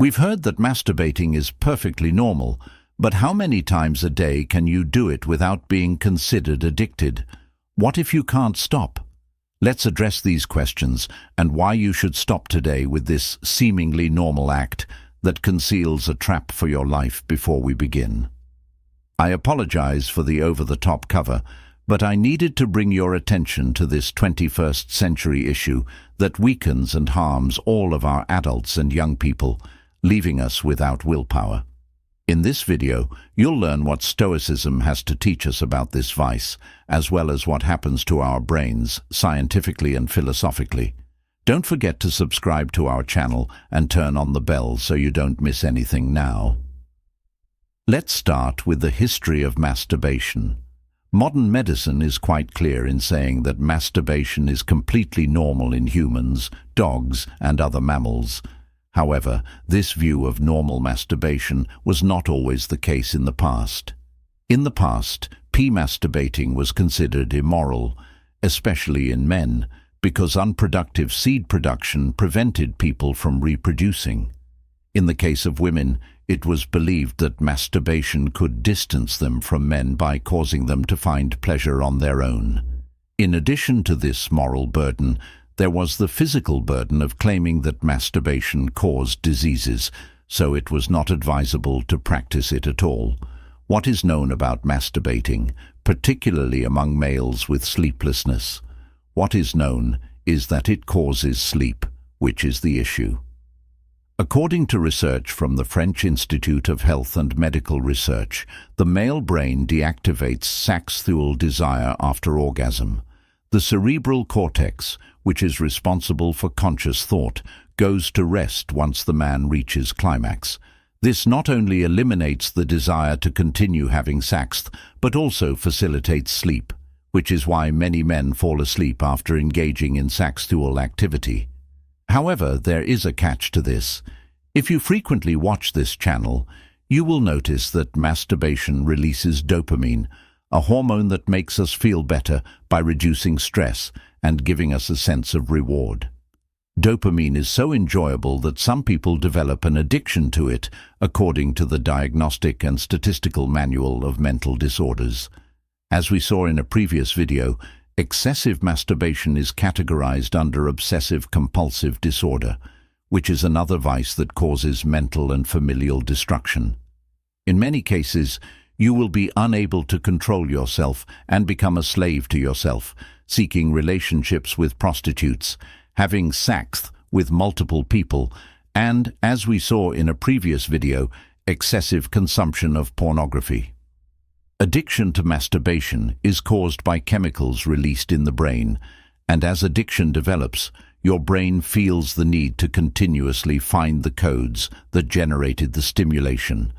We've heard that masturbating is perfectly normal, but how many times a day can you do it without being considered addicted? What if you can't stop? Let's address these questions and why you should stop today with this seemingly normal act that conceals a trap for your life before we begin. I apologize for the over-the-top cover, but I needed to bring your attention to this 21st century issue that weakens and harms all of our adults and young people, leaving us without willpower. In this video, you'll learn what Stoicism has to teach us about this vice, as well as what happens to our brains, scientifically and philosophically. Don't forget to subscribe to our channel and turn on the bell so you don't miss anything now. Let's start with the history of masturbation. Modern medicine is quite clear in saying that masturbation is completely normal in humans, dogs, and other mammals. However, this view of normal masturbation was not always the case in the past. In the past, masturbating was considered immoral, especially in men, because unproductive seed production prevented people from reproducing. In the case of women, it was believed that masturbation could distance them from men by causing them to find pleasure on their own. In addition to this moral burden, there was the physical burden of claiming that masturbation caused diseases, so it was not advisable to practice it at all. What is known about masturbating, particularly among males with sleeplessness? What is known is that it causes sleep, which is the issue. According to research from the French Institute of Health and Medical Research, the male brain deactivates sexual desire after orgasm. The cerebral cortex, which is responsible for conscious thought, goes to rest once the man reaches climax. This not only eliminates the desire to continue having sex, but also facilitates sleep, which is why many men fall asleep after engaging in sexual activity. However, there is a catch to this. If you frequently watch this channel, you will notice that masturbation releases dopamine, a hormone that makes us feel better by reducing stress and giving us a sense of reward. Dopamine is so enjoyable that some people develop an addiction to it, according to the Diagnostic and Statistical Manual of Mental Disorders. As we saw in a previous video, excessive masturbation is categorized under obsessive-compulsive disorder, which is another vice that causes mental and familial destruction. In many cases, you will be unable to control yourself and become a slave to yourself, seeking relationships with prostitutes, having sex with multiple people, and, as we saw in a previous video, excessive consumption of pornography. Addiction to masturbation is caused by chemicals released in the brain, and as addiction develops, your brain feels the need to continuously find the codes that generated the stimulation.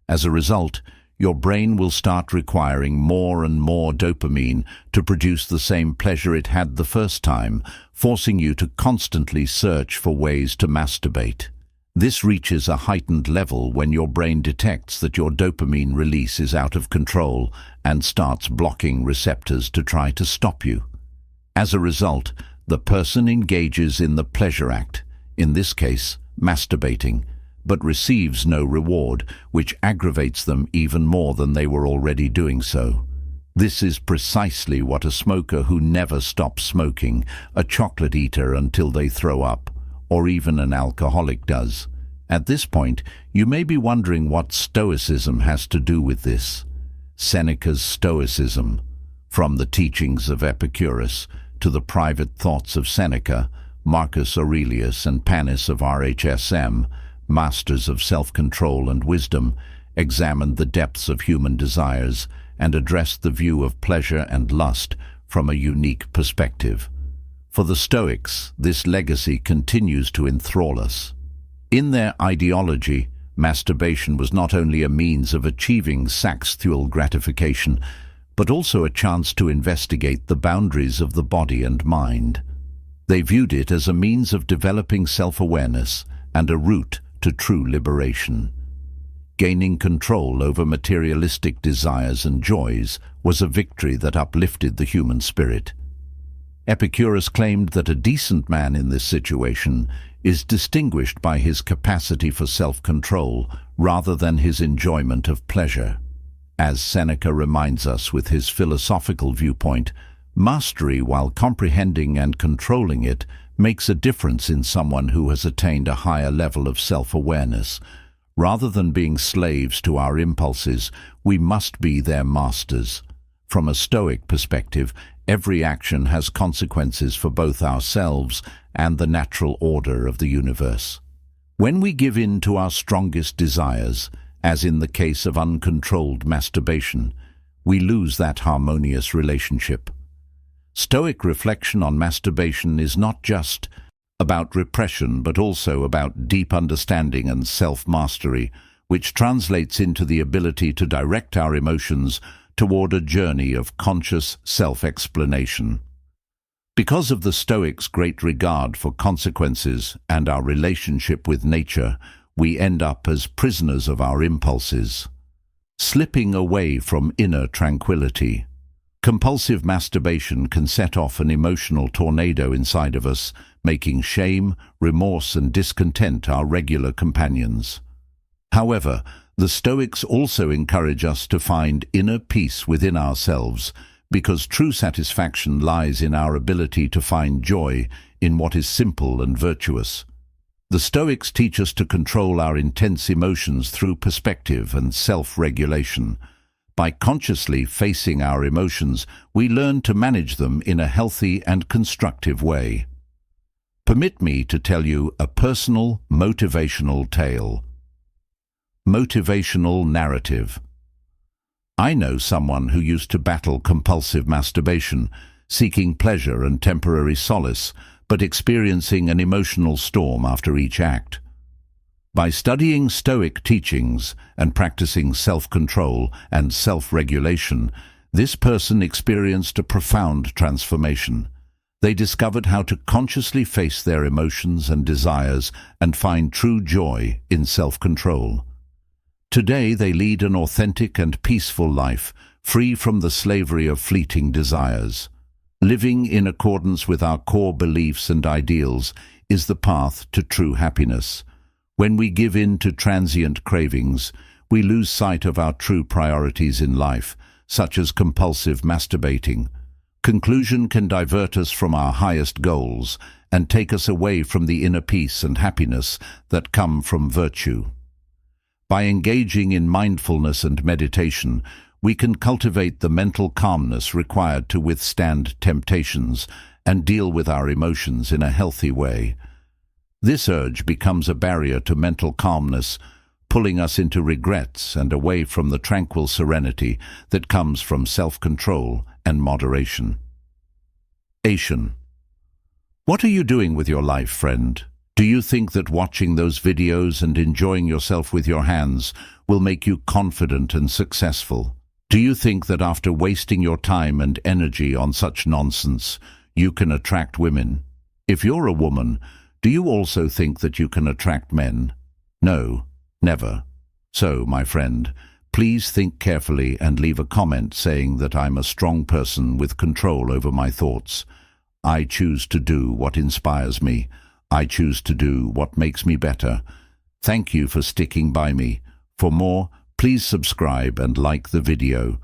As a result, your brain will start requiring more and more dopamine to produce the same pleasure it had the first time, forcing you to constantly search for ways to masturbate. This reaches a heightened level when your brain detects that your dopamine release is out of control and starts blocking receptors to try to stop you. As a result, the person engages in the pleasure act, in this case, masturbating, but receives no reward, which aggravates them even more than they were already doing so. This is precisely what a smoker who never stops smoking, a chocolate eater until they throw up, or even an alcoholic does. At this point, you may be wondering what Stoicism has to do with this. Seneca's Stoicism, from the teachings of Epicurus to the private thoughts of Seneca, Marcus Aurelius and Panis of RHSM, masters of self-control and wisdom, examined the depths of human desires and addressed the view of pleasure and lust from a unique perspective. For the Stoics, this legacy continues to enthrall us. In their ideology, masturbation was not only a means of achieving sexual gratification, but also a chance to investigate the boundaries of the body and mind. They viewed it as a means of developing self-awareness and a route to true liberation. Gaining control over materialistic desires and joys was a victory that uplifted the human spirit. Epicurus claimed that a decent man in this situation is distinguished by his capacity for self-control rather than his enjoyment of pleasure. As Seneca reminds us with his philosophical viewpoint, mastery while comprehending and controlling it makes a difference in someone who has attained a higher level of self-awareness. Rather than being slaves to our impulses, we must be their masters. From a Stoic perspective, every action has consequences for both ourselves and the natural order of the universe. When we give in to our strongest desires, as in the case of uncontrolled masturbation, we lose that harmonious relationship. Stoic reflection on masturbation is not just about repression, but also about deep understanding and self-mastery, which translates into the ability to direct our emotions toward a journey of conscious self-explanation. Because of the Stoics' great regard for consequences and our relationship with nature, we end up as prisoners of our impulses, slipping away from inner tranquility. Compulsive masturbation can set off an emotional tornado inside of us, making shame, remorse, and discontent our regular companions. However, the Stoics also encourage us to find inner peace within ourselves, because true satisfaction lies in our ability to find joy in what is simple and virtuous. The Stoics teach us to control our intense emotions through perspective and self-regulation. By consciously facing our emotions, we learn to manage them in a healthy and constructive way. Permit me to tell you a personal, motivational tale. Motivational narrative. I know someone who used to battle compulsive masturbation, seeking pleasure and temporary solace, but experiencing an emotional storm after each act. By studying Stoic teachings and practicing self-control and self-regulation, this person experienced a profound transformation. They discovered how to consciously face their emotions and desires and find true joy in self-control. Today they lead an authentic and peaceful life, free from the slavery of fleeting desires. Living in accordance with our core beliefs and ideals is the path to true happiness. When we give in to transient cravings, we lose sight of our true priorities in life, such as compulsive masturbating. Conclusion can divert us from our highest goals and take us away from the inner peace and happiness that come from virtue. By engaging in mindfulness and meditation, we can cultivate the mental calmness required to withstand temptations and deal with our emotions in a healthy way. This urge becomes a barrier to mental calmness, pulling us into regrets and away from the tranquil serenity that comes from self-control and moderation. Asian. What are you doing with your life, friend? Do you think that watching those videos and enjoying yourself with your hands will make you confident and successful? Do you think that after wasting your time and energy on such nonsense, you can attract women? If you're a woman, do you also think that you can attract men? No, never. So, my friend, please think carefully and leave a comment saying that I'm a strong person with control over my thoughts. I choose to do what inspires me. I choose to do what makes me better. Thank you for sticking by me. For more, please subscribe and like the video.